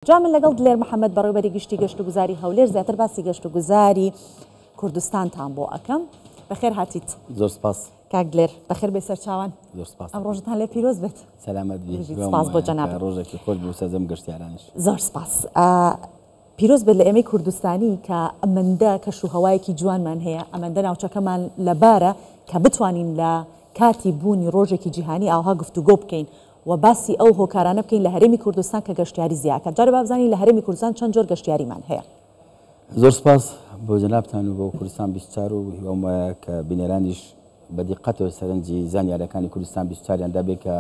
جامل لەگەڵ دلێر محەممەد بەڕێوەبەری گشتی گەشت و گوزاری هەولێر زیاتر باسی گەشت و گوزاری کوردستانتان بۆ ئەەکەم. بەخێر هاتیت. زۆر سپاس کاک دلێر بەخێر بێ سەرچاوان. زۆر سپاس. ئەم ڕۆژتان لێ پیرۆز بێت. سەلامەت بێ. سپاس بۆ جەناب. ڕۆژێکی خۆش بوو سەرجەم گەشتیارانیش. زۆر سپاس. پیرۆز بێت لە ئێمەی کوردستانی کە ئەمەندە کەش و هەوایەکی جوانمان هەیە، ئەمەندە ناوچەکەمان لەبارە کە بتوانین لە کاتی بوونی ڕۆژێکی جیهانی ئاها گفتوگۆ بکەین و باسی ئەو هۆکارانە بکەین لە هەرێمی کوردستان کە گەشتیاری زیاکە. جارێ بابزانین لە هەرێمی کوردستان چەند جۆر گەشتیاریمان هەیە. زۆر سپاس بۆ جەنابتان و بۆ کوردستان 24 و هیوام وایە کە بینەرانیش بە دیقەتەوە سەرنجی زانیاریەکانی کوردستان 24 دا بێ کە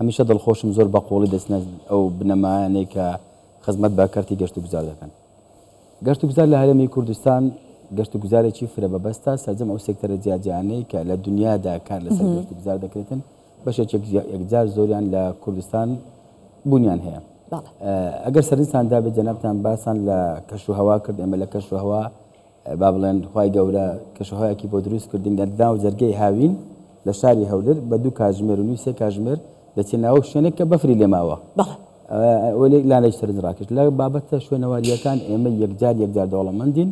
هەمیشە دڵخۆشم زۆر بە قوڵی دەستنە ئەو بنەمایانەی کە خزمەت بە کارتی گەشت و گوزار دەکەن. گەشت و گوزار لە هەرێمی کوردستان گەشت و گوزارێکی فرە بەبەستە سەرجەم ئەو سێکتەرە جیاجیانەی کە لە دنیادا کار لەسەر گەشت و گوزار دەکرێتن بەشێک یەکجار زۆریان لە کوردستان بوونیان هەیە. ئەگەر سەرنجتان دابێت جەنابتان باسان لە کەش و هەوا کرد. ئێمە لە کەش و هەوا با بڵێن خوای گەورە کەش و هەوایەکی بۆ دروست کردین لە ناو جەرگەی هاوین لە شاری هەولێر بە 2 کاتژمێر و نووی 3 کاتژمێر دەچێنەوە شوێنێک کە بەفری لێماوە. وەلێک لانەی سەرنج ڕاکرد لە بابەتە شوێنەواریەکان ئێمە یەکجار دەوڵەمەندین.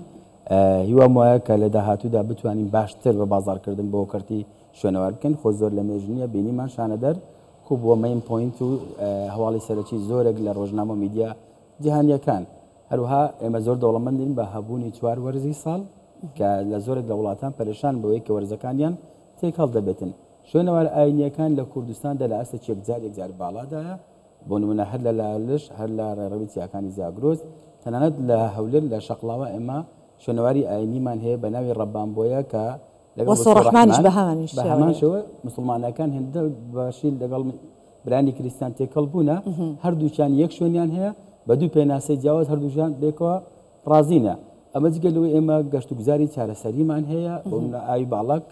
هیوام وایە کە لە داهاتوودا بتوانین باشتر بە بازارکردن بۆ کەرتی شوێنەوار بکەن. خۆ زۆر لە مێژنیە بینیمان شانەدەر خوب بۆ مەین پۆینت و هەواڵی سەرەکی زۆرێک لە ڕۆژنامە میدیا جیهانیەکان. هەروها ئێمە زۆر دەوڵەمەندین بە هەبوونی 4 وەرزی ساڵ کە لە زۆرێک لە وڵاتان پەرێشان بەوەی کە وەرزەکانیان تێک هەڵدەبێتن. شوێنەوار ئاینیەکان لە کوردستاندا لە ئەستێکی یەکجار باڵادایە. بۆ نمونە هەر لە لالش هەر لە ڕێڕەوی چیاکانی زاگرۆز تەنانەت لە هەولێر لە شەقڵاوە ئێمە شوێنەواری ئاینیمان هەیە بە ناوی ڕەبانبۆیە کە وەسۆڕەحمانیش بە هەمان شێوە مسلمانەکان هێندە باشی لەگەڵ برانی کریستیان تێکەڵ بوونە هەردووچیان یەک شوێنیان هەیە بە 2 پێناسەی جیاواز هەردووچیان لێکەوە ڕازینە. ئەمە جگەلەوەی ئێمە گەشت و گوزاری چارەسەریمان هەیە بۆ ئاوی باڵک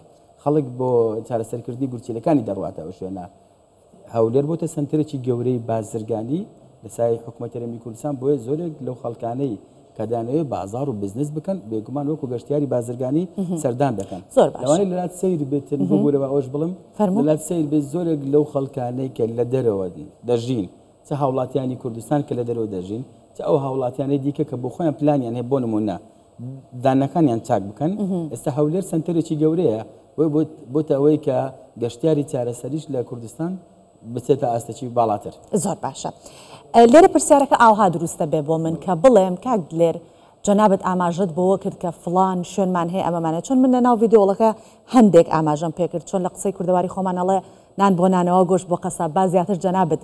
خەڵک بۆ چارەسەرکردنی گورچیلەکانی دەڕواتە ئەو شوێنە. هەولێر بۆتە سنتەرێکی گەورەی بازرگانی لە سای حکوومەتی هەرێمی کوردستان بۆیە زۆرێک لەو خەڵکانەی کە دانەوێت بازار و بزنس بکەن بێگومان وەکو گەشتیاری بازرگانی سەردان دەکەن. لەوانەیە لەلات سەیر بێتن بۆرەوە ئەوش بڵم لەلات سەیر بێت زۆرێک لەو خەڵکانەی کە لە دەرەوە دەژین چه هاوڵاتیانی کوردستان کە لە دەرەوە دەژین چه ئەو هاوڵاتیانەی دیکە کە بۆ خۆیان پلانیان هەیە بۆ نمونە دانەکانیان چاک بکەن. ئێستا هەولێر سنتەرێکی گەورەیە بۆتە ئەوەی کە گەشتیاری چارەسەریش لە کوردستان بچێتە ئاستەکی باڵاتر. زۆر باشە. لێرە پرسیارەکە ئاوها دروستە بێ بۆ من کە بڵێم کاک دلێر جەنابەت ئاماژەت بۆەوە کرد کە فڵان شوێنمان هەیە ئەمەمانە چۆن من لە ناو ڤیدیۆڵەکە هەندێک ئاماژەم پێکرد چۆن لە قسەی کوردەواری خۆمانەڵێ نان بۆ نانەوە گۆشت بۆ قەساب با زیاتر جەنابەت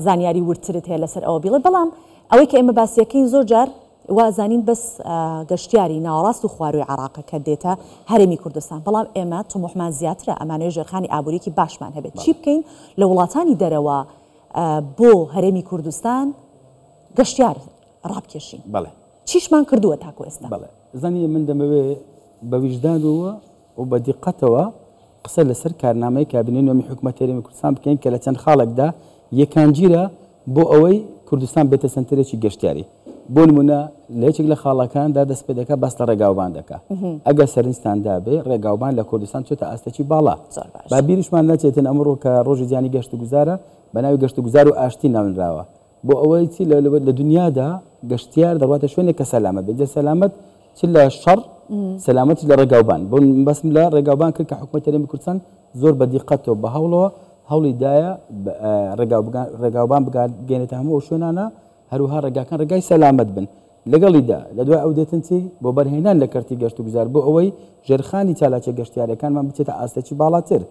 زانیاری ورترت هەیە لەسەر ئەوە بیڵێ. بەڵام ئەوەی کە ئێمە باسیەکەین زۆر جار وازانین بەس گەشتیاری ناوەڕاست و خواروی عراقە کە دێتە هەرێمی کوردستان. بەڵام ئێمە تموحمان زیاترە ئەمانەوێ ژێرخانی ئابوووریەکی باشمان هەبێت. چی بکەین لە وڵاتانی دەرەوە بۆ هەرێمی کوردستان گەشتیار ڕابکێشین؟ بەڵێ چیشمان کردووە تاکو ئێستا؟ بەڵێ زانی من دەمەوێ بە ویژدانەوە و بە دیقەتەوە قسە لەسەر کارنامەی کابینەی نوێمی حکوومەتی هەرێمی کوردستان بکەین کە لە چەند خاڵێکدا یەکانگیرە بۆ ئەوەی کوردستان بێتە سنتەرێکی گەشتیاری. بۆ نمونە لە یەکێک لە خاڵەکاندا دەست پێ دەکات باس لە ڕێگاوبان دەکات. ئەگەر سەرنجتاندا بێ ڕێگاوبان لە کوردستان چۆتە ئاستەکی باڵا. با بیریشمان نەچێتن ئەمڕۆ کە ڕۆژی جیهانی گەشت و گوزارە بە ناوی گەشت و گوزار و ئاشتی ناونراوە بۆ ئەوەی چی لە دنیادا گەشتیار دەڕاتە شوێنێک کە سەلامەت بێت. سەلامەت چ لە شەڕ سەلامەتی لە ڕێگاوبان. بۆ بەسم لە ڕێگاوبان کرد کە حکوومەتی هەرێمی کوردستان زۆر بە دیقەتەوە بە هەوڵەوە هەوڵی دایە ڕێگاوبان بگەێنێتە هەموو شوێنانە هەروها ڕێگاکان ڕێگای سەلامەت بن. لەگەڵیدا لە دوای ئەو دێتن چی بۆ بەرهێنان لە کەرتی گەشت و گوزار بۆ ئەوەی ژێرخانی چالاکە گەشتیارەکانمان بچێتە ئاستەکی باڵاتر.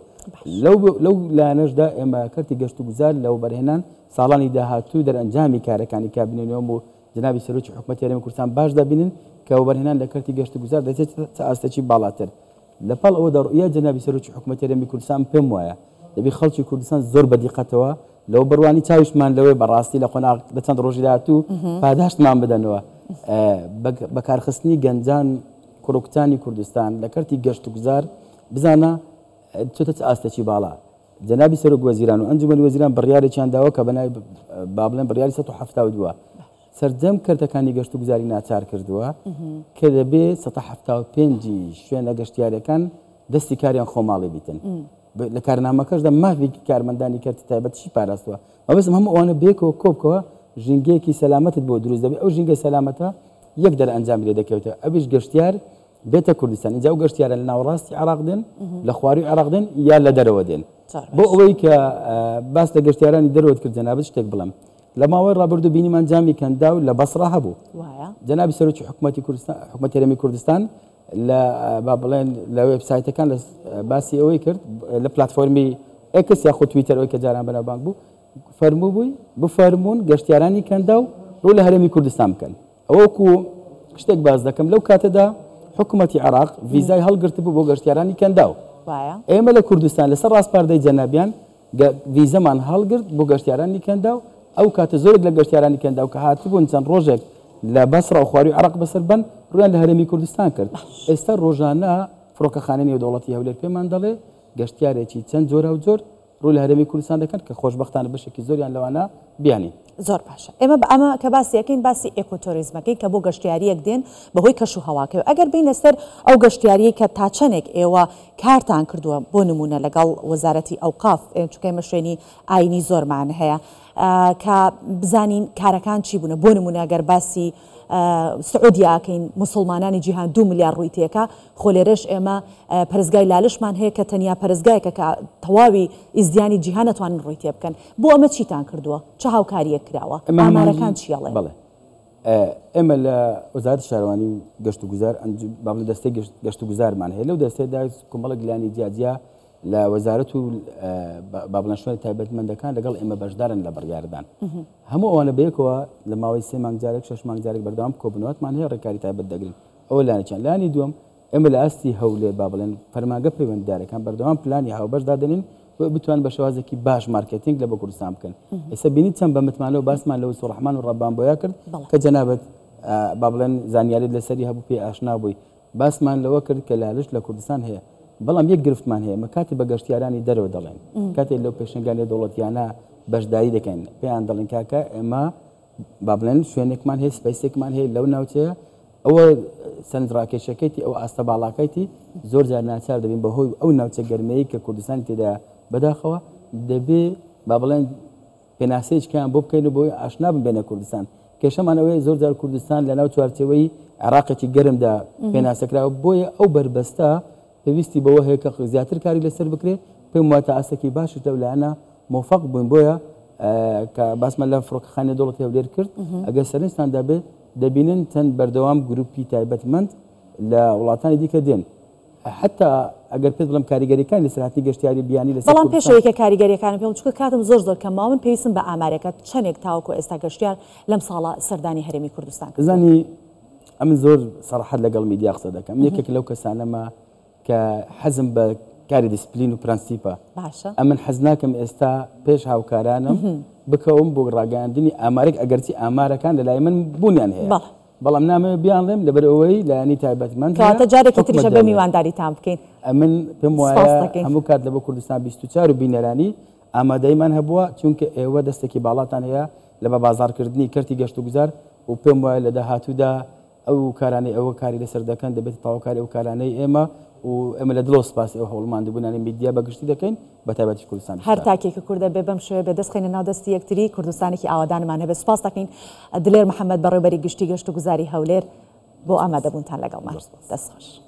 لەو لایەنەشدا ئێمە کەرتی گەشت و گوزار لەو بەرهێنان ساڵانی داهاتوو دەرئەنجامی کارەکانی کابینەی نوێم و جنابی سەرۆکی حکوومەتی هەرێمی کوردستان باش دەبینن کە ئەو بەرهێنان لە کەرتی گەشت و گوزار دەچێتە ئاستەکی باڵاتر. لەپاڵ ئەوە دەڕوئە جنابی سەرۆکی حکوومەتی هەرێمی کوردستان پێم وایە دەبی خەڵکی کوردستان زۆر بە دیقەتەوە لەو بڕوانی چاویشمان لەوەی بەڕاستی لە قۆناغ لە چەند ڕۆژی داهاتوو پاداشتمان بدەنەوە. بەکارخستنی گەنجان کوڕکتانی کوردستان لە کەرتی گەشت و گوزار بزانە چۆتە ئاستەکی باڵا. جەنابی سەرۆک وەزیران و ئەنجومەنی وەزیران بڕیارێکیان داوە کە بەناوی با بڵێن بڕیاری 172 سەرجەم کەرتەکانی گەشت و گوزاری ناچار کردووە کە دەبێت 175 شوێنە گەشتیارەکان دەستی کاریان خۆماڵی بیتن. لە کارنامەکەشدا مافێکی کارمەندانی کەرتی تایبەتیشی پاراستووە. مەبەستم هەموو ئەوانە بێکەوە کۆبکەوە ژینگەیەکی سەلامەتت بۆ دروست دەبێت ئەو ژینگە سەلامەتە یەک دەر ئەنجام لێ دەکەوێتە ئەویش گەشتیار بێتە کوردستان اینجا ئەو گەشتیارە لە ناوەڕاستی عێراق دێن لە خواری عێراق دێن یا لە دەرەوە دێن بۆ ئەوەی کە باس لە گەشتیارانی دەرەوەت کرد جەنابەت شتێک بڵم لە ماوەی ڕابردوو بینیمان جامی کەندا و لە بەسڕا هەبوو جەنابی سەرۆکی حکوومەتی کوردستان حکوومەتی هەرێمی کوردستان لە با بڵێن لە وێبسایتەکان لە باسی ئەوەی کرد لە پلتفۆرمی ئێکس یا خۆ تویتەر ئەوەی کە جاران بەناوبانگ بوو فەرموو بووی بفەرمونون گەشتیارانی کەندا و ڕوو لە هەرێمی کوردستان بکەن ئەوەکو شتێک باز دەکەم لەو کاتەدا حکوومەتی عێراق ڤیزای هەڵگرت بوو بۆ گەشتیارانی کەندا و ئێمە لە کوردستان لەسەر ڕاستپاردەی جەنابیان ڤیزەمان هەڵگرت بۆ گەشتیارانی کەندا و ئەو کاتە زۆرێک لە گەشتیارانی کەندا و کە هاتبوون چەند ڕۆژێک لە بەسڕا و خواری عێراق بەسەر بن ڕویان لە هەرێمی کوردستان کرد ئێستا ڕۆژانە فڕۆکەخانەی نێودەوڵەتی هەولێر پێمان دەڵێ گەشتیارێکی چەند جۆرە و جۆر ڕوو لە هەرێمی کوردستان دەکەن کە خۆشبەختانە بەشێکی زۆریان لەوانە بیانی زۆر باشە ئێمە ئەمە کە باسیەکەین باسی ئێکۆتۆریزمەکەی کە بۆ گەشتیاریەک دێن بەهۆی کەش و هەواکەوە ئەگەر بین لەسەر ئەو گەشتیاریە کە تا چەندێک ئێوە کارتان کردووە بۆ نمونە لەگەڵ وەزارەتی ئەوقاف چونکە ئێمە شوێنی ئاینی زۆرمان هەیە کە بزانین کارەکان چی بوونە بۆ نمونە ئەگەر باسی سعودیاکەین مسلمانانی جیهان 2 ملیار ڕوویتێکە خۆ لێرەش ئێمە پەرزگای لالشمان هەیە کە تەنیا پەرزگایەکە کە تەواوی ئیزدیانی جیهان نەتوانن ڕووی تێ بکەن بۆ ئەمە چیتان کردووە چه هاوکاریەک کراوە ئامارەکان چیاڵێ بڵێ ئێمە لە وەزارەتی شارەوانی گەشت و گوزار بابل دەستەی گەشت و گوزارمان هەیە لەو دەستەیدا کۆمەڵە گلانی جیاجیا لە وەزارەت و بابڵەن شوێنی تایبەتمەندەکان لەگەڵ ئێمە بەشدارن لە بڕیاردان هەموو ئەوانە بەیەکەوە لە ماوەی 3 مانگ جارێک 6 مانگ جارێک بەردەوام کۆبنەوەتمان هەیە ڕێکاری تایبەت دەگرین ئەوە لایەنێکیان لایەنی دووەم ئێمە لە ئاستی هەولێر با بڵێن فەرمانگە پەیوەنددارەکان بەردەوام پلانی هاوبەش دادەنین بۆ بتوان بە شێوازێکی باش مارکتینگ لە بە کوردستان بکەن ئێستا بینیت چەند بە متمانەوە باسمان لە وسوو ڕەحمان و ڕەبان بۆیا کرد کە جەنابەت با بڵێن زانیاریت لەسەری هەبوو پێ ئاشنا بووی باسمان لەوە کرد کە لالش لە کوردستان هەیە بەڵام یەک گرفتمان هەیە مەکاتی بە گەشتیارانی دەرەوە دەڵێن کاتێک لەو پێشنگانی دەوڵەتیانە بەشداری دەکەن پێیان دەڵێن کاکە ئێمە با بڵێن شوێنێکمان هەیە سپەیسێکمان هەیە لەو ناوچەیە ئەوە سەرنجڕاکێشەکەیتی ئەو ئاستە باڵاکەیتی زۆر جار ناچار دەبین بەهۆی ئەو ناوچە گەرمەیە کە کوردستانی تێدا بەداخەوە دەبێ با بڵێن پێناسەیەکیان بۆ بکەین بۆی ئاشنا ببێنە کوردستان کێشەمان ئەوەیە زۆر جار کوردستان لە ناو چوارچەوەی عێراقێکی گەرمدا پێناسەکراوە بۆیە ئەو بربەستە پێویستی بەوە هەیە کە زیاتر کاری لەسەر بکرێ پێم واتە ئاسەکی باشش لەولایەنە موفق بووین بۆیە کە باسمان لە فڕۆکەخانەی دەوڵەتی هەولێر کرد ئەگەر سەرنجتان دەبێت دەبینن چەند بەردەوام گروپی تایبەتمەند لە وڵاتانی دیکە دێن حتا ئەگەر پێت بڵم کاریگەریەکان لە سەرهاتی گەشتیاری بیانی لەسەر بەڵام پێشەوەیکە کاریگەریەکانم پێم چونکە کاتم زۆر کەماون پێویستم بە ئامارێکە چەندێک تاوەکو ئێستا گەشتیار لەم ساڵە سەردانی هەرێمی کوردستان زانی ئەمن زۆر سەراحەت لەگەڵ میدیا قسە دەکەم یەکێک لەو کەسانەمە کە حەزم بە کاری دیسپلین و پرەنسیپە ئەمن حەز ناکەم ئێستا پێش هاوکارانم بکەوم بۆ ڕاگەاندنی ئامارێک ئەگەرچی ئامارەکان لە لای من بوونیان هەیە بەڵام نامەوێت بیانڵێم لەبەر ئەوەی لایەنی تایبەتمەند کاتە جارێکی تریشە بە میوانداریتان بکەین ئەمن پێم وایە هەموو کات لە بۆ کوردستان 24 و بینەرانی ئامادەیمان هەبووە چونکە ئێوە دەستێکی باڵاتان هەیە لە بە بازارکردنی کەرتی گەشت و گوزار و پێم وایە لە داهاتوودا ئەو کارانەی ئەوە کاری لەسەر دەکەن دەبێت تاواکاری ئەو کارانەی ئێمە و ئەمە لە دڵۆ سپاسی ئەو هەوڵماندبوونانی میدیا بەگشتی دەکەین بە تایبەتی کوردستان هەر تاکێکە کوردە بێ بەم شێوە بەدەستخینە ناو دەستی یەکتری کوردستانێکی ئاوادانمان هەبێت سپاس دەکەین دلێر محەممەد بەڕێوەبەری گشتی گەشت و گوزاری هەولێر بۆ ئامادەبوونتان لەگەڵمان دەست خۆش.